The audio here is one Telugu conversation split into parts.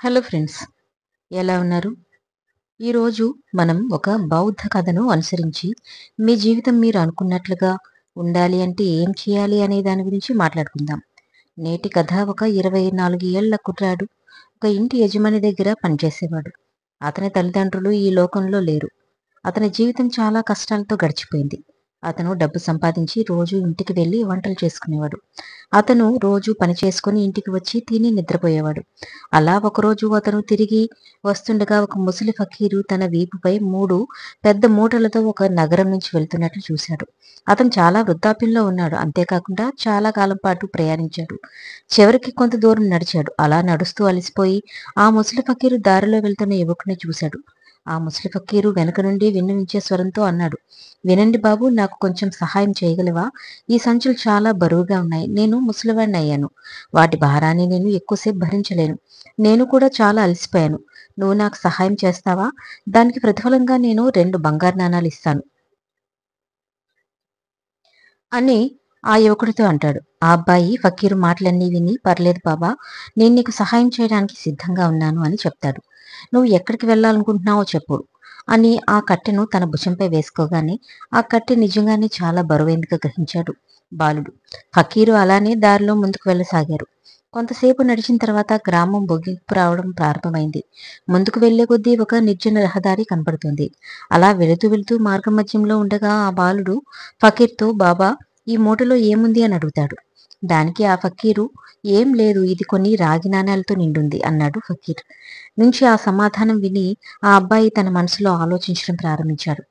హలో ఫ్రెండ్స్, ఎలా ఉన్నారు? ఈరోజు మనం ఒక బౌద్ధ కథను అనుసరించి మీ జీవితం మీరు అనుకున్నట్లుగా ఉండాలి అంటే ఏం చేయాలి అనే దాని గురించి మాట్లాడుకుందాం. నేటి కథ ఒక 24 ఏళ్ల కుర్రాడు ఒక ఇంటి యజమాని దగ్గర పనిచేసేవాడు. అతని తల్లిదండ్రులు ఈ లోకంలో లేరు. అతని జీవితం చాలా కష్టాలతో గడిచిపోయింది. అతను డబ్బు సంపాదించి రోజు ఇంటికి వెళ్లి వంటలు చేసుకునేవాడు. అతను రోజు పని చేసుకుని ఇంటికి వచ్చి తిని నిద్రపోయేవాడు. అలా ఒకరోజు అతను తిరిగి వస్తుండగా ఒక ముసలి ఫకీరు తన వీపుపై 3 పెద్ద మూటలతో ఒక నగరం నుంచి వెళ్తున్నట్లు చూశాడు. అతను చాలా వృద్ధాప్యంలో ఉన్నాడు. అంతేకాకుండా చాలా కాలం పాటు ప్రయాణించాడు. చివరికి కొంత దూరం నడిచాడు. అలా నడుస్తూ అలసిపోయి ఆ ముసలి ఫకీరు దారిలో వెళ్తున్న యువకుని చూశాడు. ఆ ముసలి ఫకీరు వెనక నుండి విన్నవించే స్వరంతో అన్నాడు, వినండి బాబు, నాకు కొంచెం సహాయం చేయగలవా? ఈ సంచులు చాలా బరువుగా ఉన్నాయి. నేను ముసలివాడిని అయ్యాను. వాటి భారాన్ని నేను ఎక్కువసేపు భరించలేను. నేను కూడా చాలా అలసిపోయాను. నువ్వు నాకు సహాయం చేస్తావా? దానికి ప్రతిఫలంగా నేను 2 బంగారు నాణాలు ఇస్తాను అని ఆ యువకుడితో అంటాడు. ఆ అబ్బాయి ఫకీరు మాటలన్నీ విని, పర్లేదు బాబా, నేను నీకు సహాయం చేయడానికి సిద్ధంగా ఉన్నాను అని చెప్తాడు. నువ్వు ఎక్కడికి వెళ్ళాలనుకుంటున్నావో చెప్పు అని ఆ కట్టెను తన భుజంపై వేసుకోగానే ఆ కట్టె నిజంగానే చాలా బరువైందిగా గ్రహించాడు బాలుడు. ఫకీరు అలానే దారిలో ముందుకు వెళ్ళసాగారు. కొంతసేపు నడిచిన తర్వాత గ్రామం బొగ్గింపు రావడం ప్రారంభమైంది. ముందుకు వెళ్లే కొద్దీ ఒక నిర్జన రహదారి కనపడుతుంది. అలా వెళుతూ వెళుతూ మార్గ మధ్యంలో ఉండగా ఆ బాలుడు ఫకీర్తో, బాబా, ఈ మూటలో ఏముంది అని అడుగుతాడు. దానికి ఆ ఫకీరు, ఏం లేదు, ఇది కొన్ని రాగి నాణాలతో నిండుంది అన్నాడు. ఫకీర్ నుంచి ఆ సమాధానం విని ఆ అబ్బాయి తన మనసులో ఆలోచించడం ప్రారంభించాడు.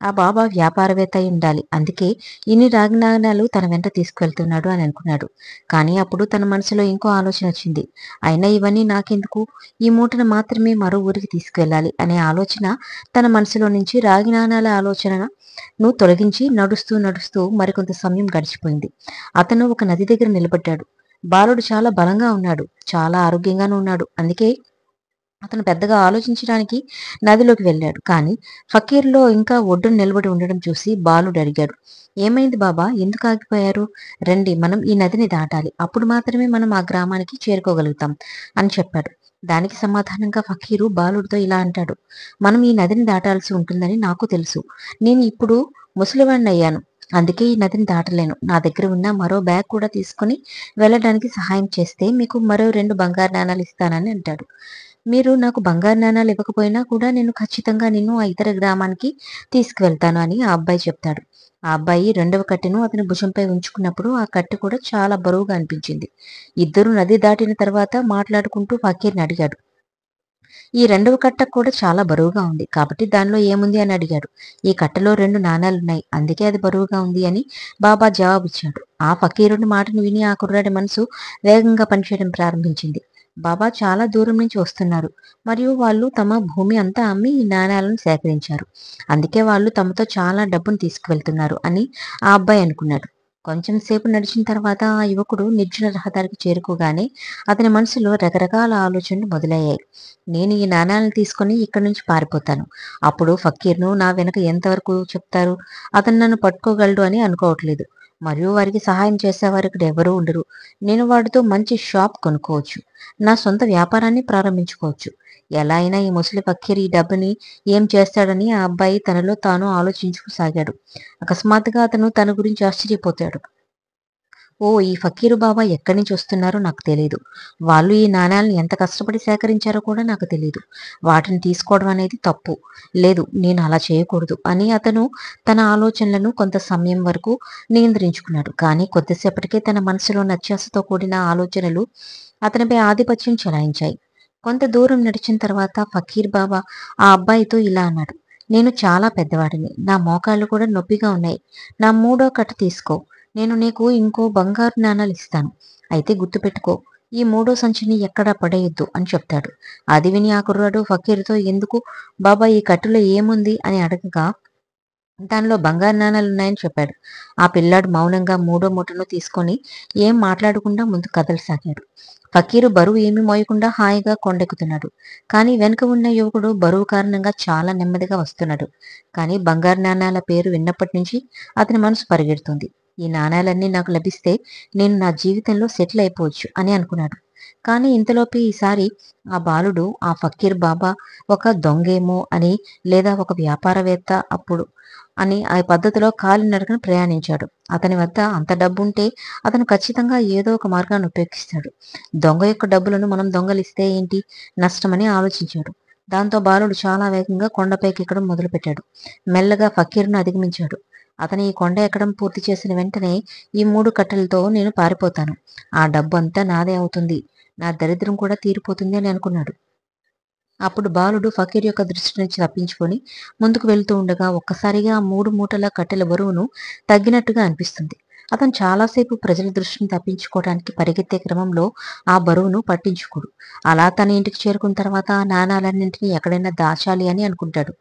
ఆ బాబా వ్యాపారవేత్త అయి ఉండాలి, అందుకే ఇన్ని రాగి నాణాలు తన వెంట తీసుకువెళ్తున్నాడు అని అనుకున్నాడు. కానీ అప్పుడు తన మనసులో ఇంకో ఆలోచన వచ్చింది. అయినా ఇవన్నీ నాకెందుకు, ఈ మూటను మాత్రమే మరో ఊరికి తీసుకువెళ్ళాలి అనే ఆలోచన తన మనసులో నుంచి రాగి నాణాల ఆలోచనను తొలగించి నడుస్తూ నడుస్తూ మరికొంత సమయం గడిచిపోయింది. అతను ఒక నది దగ్గర నిలబడ్డాడు. బాలుడు చాలా బలంగా ఉన్నాడు, చాలా ఆరోగ్యంగానూ ఉన్నాడు. అందుకే అతను పెద్దగా ఆలోచించడానికి నదిలోకి వెళ్ళాడు. కానీ ఫకీర్లో ఇంకా ఒడ్డున నిలబడి ఉండడం చూసి బాలుడు అడిగాడు, ఏమైంది బాబా, ఎందుకు ఆగిపోయారు? రండి, మనం ఈ నదిని దాటాలి. అప్పుడు మాత్రమే మనం ఆ గ్రామానికి చేరుకోగలుగుతాం అని చెప్పాడు. దానికి సమాధానంగా ఫకీరు బాలుడితో ఇలా అంటాడు, మనం ఈ నదిని దాటాల్సి ఉంటుందని నాకు తెలుసు. నేను ఇప్పుడు ముసలివాణ్ణి అయ్యాను. అందుకే ఈ నదిని దాటలేను. నా దగ్గర ఉన్న మరో బ్యాగ్ కూడా తీసుకుని వెళ్ళడానికి సహాయం చేస్తే మీకు మరో 2 బంగారు నాణాలు ఇస్తానని అంటాడు. మీరు నాకు బంగారు నాణాలు ఇవ్వకపోయినా కూడా నేను ఖచ్చితంగా నిన్ను ఆ ఇతర గ్రామానికి తీసుకువెళ్తాను అని ఆ అబ్బాయి చెప్తాడు. ఆ అబ్బాయి రెండవ కట్టెను అతని భుజంపై ఉంచుకున్నప్పుడు ఆ కట్టె కూడా చాలా బరువుగా అనిపించింది. ఇద్దరు నది దాటిన తర్వాత మాట్లాడుకుంటూ ఫకీర్ని అడిగాడు, ఈ రెండవ కట్ట కూడా చాలా బరువుగా ఉంది కాబట్టి దానిలో ఏముంది అని అడిగాడు. ఈ కట్టలో 2 నాణాలున్నాయి, అందుకే అది బరువుగా ఉంది అని బాబా జవాబిచ్చాడు. ఆ ఫకీరుడి మాటను విని ఆ కుర్రాడి మనసు వేగంగా పనిచేయడం ప్రారంభించింది. బాబా చాలా దూరం నుంచి వస్తున్నారు మరియు వాళ్ళు తమ భూమి అంతా అమ్మి ఈ నాణాలను సేకరించారు. అందుకే వాళ్ళు తమతో చాలా డబ్బును తీసుకువెళ్తున్నారు అని ఆ అబ్బాయి అనుకున్నాడు. కొంచెం సేపు నడిచిన తర్వాత ఆ యువకుడు నిర్జన రహదారికి చేరుకోగానే అతని మనసులో రకరకాల ఆలోచనలు మొదలయ్యాయి. నేను ఈ నాణాలను తీసుకుని ఇక్కడి నుంచి పారిపోతాను. అప్పుడు ఫకీర్ను నా వెనక ఎంతవరకు చెప్తారు? అతను నన్ను పట్టుకోగలడు అని అనుకోవట్లేదు. మరియు వారికి సహాయం చేసేవారు ఇక్కడ ఎవరూ ఉండరు. నేను వాటితో మంచి షాప్ కొనుక్కోవచ్చు. నా సొంత వ్యాపారాన్ని ప్రారంభించుకోవచ్చు. ఎలా అయినా ఈ ముసలి ఫకీర్ ఈ డబ్బుని ఏం చేస్తాడని ఆ అబ్బాయి తనలో తాను ఆలోచించుకోసాగాడు. అకస్మాత్తుగా అతను తన గురించి ఆశ్చర్యపోతాడు. ఓ, ఈ ఫకీరు బాబా ఎక్కడి నుంచి వస్తున్నారో నాకు తెలియదు. వాళ్ళు ఈ నాణాలను ఎంత కష్టపడి సేకరించారో కూడా నాకు తెలియదు. వాటిని తీసుకోవడం అనేది తప్పు. లేదు, నేను అలా చేయకూడదు అని అతను తన ఆలోచనలను కొంత సమయం వరకు నియంత్రించుకున్నాడు. కానీ కొద్దిసేపటికే తన మనసులో అత్యాశతో కూడిన ఆలోచనలు అతనిపై ఆధిపత్యం చెలాయించాయి. కొంత దూరం నడిచిన తర్వాత ఫకీర్ బాబా ఆ అబ్బాయితో ఇలా అన్నాడు, నేను చాలా పెద్దవాడిని. నా మోకాళ్ళు కూడా నొప్పిగా ఉన్నాయి. నా 3వ కట్ట తీసుకో. నేను నీకు ఇంకో బంగారు నాణాలు ఇస్తాను. అయితే గుర్తుపెట్టుకో, ఈ 3వ సంచిని ఎక్కడా పడేయొద్దు అని చెప్తాడు. అది విని ఆ కుర్రాడు ఫకీరుతో, ఎందుకు బాబా, ఈ కట్టులో ఏముంది అని అడగగా దానిలో బంగారు నాణాలున్నాయని చెప్పాడు. ఆ పిల్లాడు మౌనంగా 3వ మూటను తీసుకొని ఏం మాట్లాడకుండా ముందు కదలసాగాడు. ఫకీరు బరువు ఏమీ మోయకుండా హాయిగా కొండెక్కుతున్నాడు. కానీ వెనుక ఉన్న యువకుడు బరువు కారణంగా చాలా నెమ్మదిగా వస్తున్నాడు. కానీ బంగారు నాణాల పేరు విన్నప్పటి నుంచి అతని మనసు పరిగెడుతుంది. ఈ నాణాలన్నీ నాకు లభిస్తే నేను నా జీవితంలో సెటిల్ అయిపోవచ్చు అని అనుకున్నాడు. కానీ ఇంతలోపే ఈసారి ఆ బాలుడు ఆ ఫకీర్ బాబా ఒక దొంగేమో అని, లేదా ఒక వ్యాపారవేత్త అప్పుడు అని ఆ పద్ధతిలో కాలినడకన ప్రయాణించాడు. అతని వద్ద అంత డబ్బుంటే అతను ఖచ్చితంగా ఏదో ఒక మార్గాన్ని ఉపయోగిస్తాడు. దొంగ యొక్క డబ్బులను మనం దొంగలిస్తే ఏంటి నష్టమని ఆలోచించాడు. దాంతో బాలుడు చాలా వేగంగా కొండపైకి ఎక్కడం మొదలుపెట్టాడు. మెల్లగా ఫకీర్ను అధిగమించాడు. అతను ఈ కొండ ఎక్కడం పూర్తి చేసిన వెంటనే ఈ 3 కట్టెలతో నేను పారిపోతాను. ఆ డబ్బు అంతా నాదే అవుతుంది. నా దరిద్రం కూడా తీరిపోతుంది అని అనుకున్నాడు. అప్పుడు బాలుడు ఫకీర్ యొక్క దృష్టి నుంచి తప్పించుకొని ముందుకు వెళ్తూ ఉండగా ఒక్కసారిగా ఆ 3 మూటల కట్టెల బరువును తగ్గినట్టుగా అనిపిస్తుంది. అతను చాలాసేపు ప్రజల దృష్టిని తప్పించుకోవడానికి పరిగెత్తే క్రమంలో ఆ బరువును పట్టించుకోడు. అలా తన ఇంటికి చేరుకున్న తర్వాత ఆ నాణాలన్నింటినీ ఎక్కడైనా దాచాలి అని అనుకుంటాడు.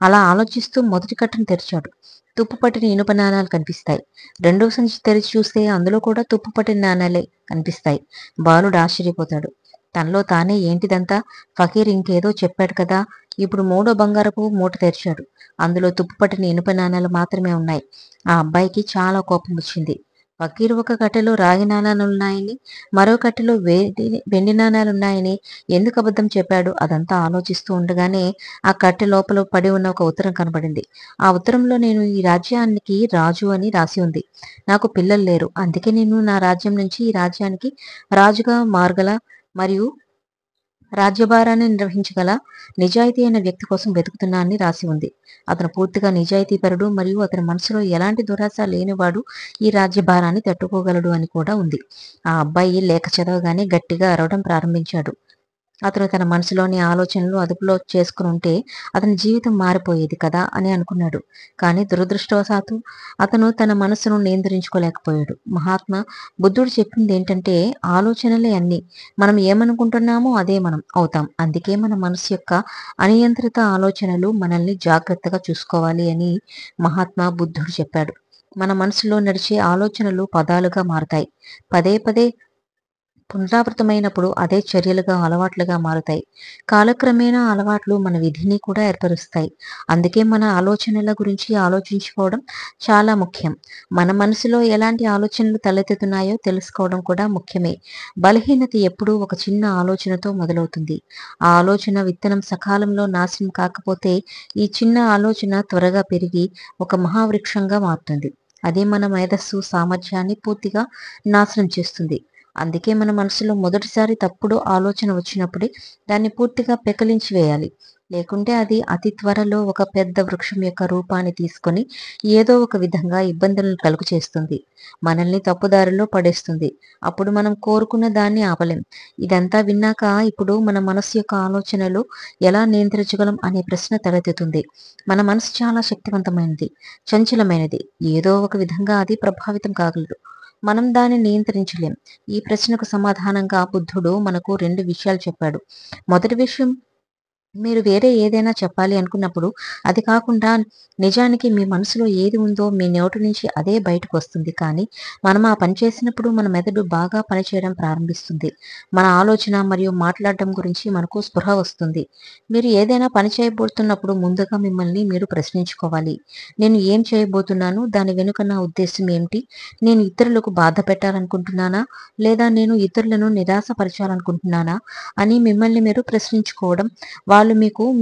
అలా ఆలోచిస్తూ మొదటి కట్టను తెరిచాడు. తుప్పు పట్టిన ఇనుప నాణాలు కనిపిస్తాయి. రెండవ సంచి తెరిచి చూస్తే అందులో కూడా తుప్పు పట్టిన నాణాలే కనిపిస్తాయి. బాలుడు ఆశ్చర్యపోతాడు. తనలో తానే ఏంటిదంతా, ఫకీర్ ఇంకేదో చెప్పాడు కదా. ఇప్పుడు 3వ బంగారపు మూట తెరిచాడు. అందులో తుప్పుపట్టిన ఇనుప నాణాలు మాత్రమే ఉన్నాయి. ఆ అబ్బాయికి చాలా కోపం వచ్చింది. ఫకీర్ ఒక కట్టెలో రాగి నాణాలున్నాయని, మరో కట్టెలో వెండి నాణాలున్నాయని ఎందుకు అబద్ధం చెప్పాడు? అదంతా ఆలోచిస్తూ ఉండగానే ఆ కట్టె లోపల పడి ఉన్న ఒక ఉత్తరం కనబడింది. ఆ ఉత్తరంలో నేను ఈ రాజ్యానికి రాజు అని రాసి ఉంది. నాకు పిల్లలు లేరు. అందుకే నేను నా రాజ్యం నుంచి ఈ రాజ్యానికి రాజుగా మారగల మరియు రాజ్యభారాన్ని నిర్వహించగల నిజాయితీ అయిన వ్యక్తి కోసం వెతుకుతున్నానని రాసి ఉంది. అతను పూర్తిగా నిజాయితీపరుడు మరియు అతని మనసులో ఎలాంటి దురాశ లేనివాడు ఈ రాజ్యభారాన్ని తట్టుకోగలడు అని కూడా ఉంది. ఆ అబ్బాయి లేఖ చదవగానే గట్టిగా అరవడం ప్రారంభించాడు. అతను తన మనసులోని ఆలోచనలు అదుపులో చేసుకుని ఉంటే అతని జీవితం మారిపోయేది కదా అని అనుకున్నాడు. కానీ దురదృష్టవశాత్తు అతను తన మనసును నియంత్రించుకోలేకపోయాడు. మహాత్మా బుద్ధుడు చెప్పింది ఏంటంటే, ఆలోచనలే అన్ని. మనం ఏమనుకుంటున్నామో అదే మనం అవుతాం. అందుకే మన మనసు యొక్క అనియంత్రిత ఆలోచనలు మనల్ని జాగ్రత్తగా చూసుకోవాలి అని మహాత్మా బుద్ధుడు చెప్పాడు. మన మనసులో నడిచే ఆలోచనలు పదాలుగా మారతాయి. పదే పదే పునరావృతమైనప్పుడు అదే చర్యలుగా అలవాట్లుగా మారుతాయి. కాలక్రమేణా అలవాట్లు మన విధిని కూడా ఏర్పరుస్తాయి. అందుకే మన ఆలోచనల గురించి ఆలోచించుకోవడం చాలా ముఖ్యం. మన మనసులో ఎలాంటి ఆలోచనలు తలెత్తుతున్నాయో తెలుసుకోవడం కూడా ముఖ్యమే. బలహీనత ఎప్పుడూ ఒక చిన్న ఆలోచనతో మొదలవుతుంది. ఆ ఆలోచన విత్తనం సకాలంలో నాశనం కాకపోతే ఈ చిన్న ఆలోచన త్వరగా పెరిగి ఒక మహావృక్షంగా మారుతుంది. అదే మన మేధస్సు సామర్థ్యాన్ని పూర్తిగా నాశనం చేస్తుంది. అందుకే మన మనసులో మొదటిసారి తప్పుడు ఆలోచన వచ్చినప్పుడే దాన్ని పూర్తిగా పెకలించి వేయాలి. లేకుంటే అది అతి త్వరలో ఒక పెద్ద వృక్షం యొక్క రూపాన్ని తీసుకొని ఏదో ఒక విధంగా ఇబ్బందులను కలుగు చేస్తుంది. మనల్ని తప్పుదారిలో పడేస్తుంది. అప్పుడు మనం కోరుకున్న దాన్ని ఆపలేం. ఇదంతా విన్నాక ఇప్పుడు మన మనసు యొక్క ఆలోచనలు ఎలా నియంత్రించగలం అనే ప్రశ్న తలెత్తుతుంది. మన మనసు చాలా శక్తివంతమైనది, చంచలమైనది. ఏదో ఒక విధంగా అది ప్రభావితం కాగలదు. మనం దాన్ని నియంత్రించలేం. ఈ ప్రశ్నకు సమాధానంగా బుద్ధుడు మనకు 2 విషయాలు చెప్పాడు. మొదటి విషయం, మీరు వేరే ఏదైనా చెప్పాలి అనుకున్నప్పుడు అది కాకుండా నిజానికి మీ మనసులో ఏది ఉందో మీ నోటి నుంచి అదే బయటకు వస్తుంది. కానీ మనం ఆ పని చేసినప్పుడు మన మెదడు బాగా పనిచేయడం ప్రారంభిస్తుంది. మన ఆలోచన మరియు మాట్లాడడం గురించి మనకు స్పృహ వస్తుంది. మీరు ఏదైనా పని చేయబోతున్నప్పుడు ముందుగా మిమ్మల్ని మీరు ప్రశ్నించుకోవాలి. నేను ఏం చేయబోతున్నాను? దాని వెనుక నా ఉద్దేశం ఏమిటి? నేను ఇతరులకు బాధ పెట్టాలనుకుంటున్నానా? లేదా నేను ఇతరులను నిరాశపరచాలనుకుంటున్నానా? అని మిమ్మల్ని మీరు ప్రశ్నించుకోవడం, వాళ్ళు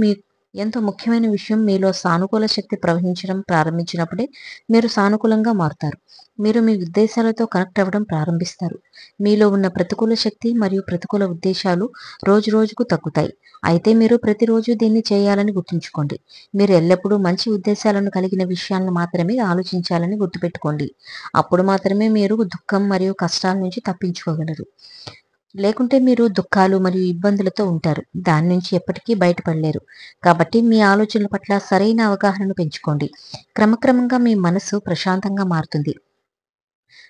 మీ ఎంతో ముఖ్యమైన విషయం, మీలో సానుకూల శక్తి ప్రవహించడం ప్రారంభించినప్పుడే మీరు సానుకూలంగా మారుతారు. మీరు మీ ఉద్దేశాలతో కనెక్ట్ అవ్వడం ప్రారంభిస్తారు. మీలో ఉన్న ప్రతికూల శక్తి మరియు ప్రతికూల ఉద్దేశాలు రోజు రోజుకు తగ్గుతాయి. అయితే మీరు ప్రతిరోజు దీన్ని చేయాలని గుర్తుంచుకోండి. మీరు ఎల్లప్పుడూ మంచి ఉద్దేశాలను కలిగిన విషయాలను మాత్రమే ఆలోచించాలని గుర్తుపెట్టుకోండి. అప్పుడు మాత్రమే మీరు దుఃఖం మరియు కష్టాల నుంచి తప్పించుకోగలరు. లేకుంటే మీరు దుఃఖాలు మరియు ఇబ్బందులతో ఉంటారు. దాని నుంచి ఎప్పటికీ బయటపడలేరు. కాబట్టి మీ ఆలోచనల పట్ల సరైన అవగాహనను పెంచుకోండి. క్రమక్రమంగా మీ మనసు ప్రశాంతంగా మారుతుంది.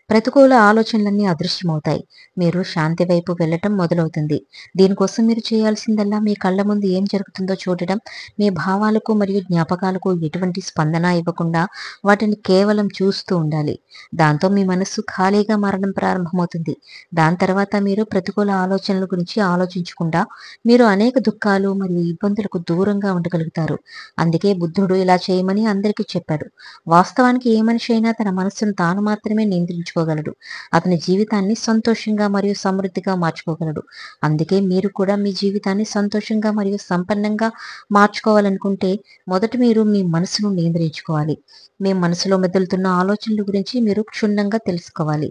ప్రతికూల ఆలోచనలన్నీ అదృశ్యమవుతాయి. మీరు శాంతి వైపు వెళ్ళటం మొదలవుతుంది. దీనికోసం మీరు చేయాల్సిందల్లా మీ కళ్ళ ముందు ఏం జరుగుతుందో చూడటం, మీ భావాలకు మరియు జ్ఞాపకాలకు ఎటువంటి స్పందన ఇవ్వకుండా వాటిని కేవలం చూస్తూ ఉండాలి. దాంతో మీ మనస్సు ఖాళీగా మారడం ప్రారంభమవుతుంది. దాని తర్వాత మీరు ప్రతికూల ఆలోచనల గురించి ఆలోచించకుండా మీరు అనేక దుఃఖాలు మరియు ఇబ్బందులకు దూరంగా ఉండగలుగుతారు. అందుకే బుద్ధుడు ఇలా చేయమని అందరికీ చెప్పాడు. వాస్తవానికి ఏ మనిషి అయినా తన మనస్సును తాను మాత్రమే నియంత్రించుకోగలడు. మార్చుకోగలడు. అతని జీవితాన్ని సంతోషంగా మరియు సమృద్ధిగా మార్చుకోగలడు. అందుకే మీరు కూడా మీ జీవితాన్ని సంతోషంగా మరియు సంపన్నంగా మార్చుకోవాలనుకుంటే మొదట మీరు మీ మనసును నియంత్రించుకోవాలి. మీ మనసులో మెదులుతున్న ఆలోచనల గురించి మీరు క్షుణ్ణంగా తెలుసుకోవాలి.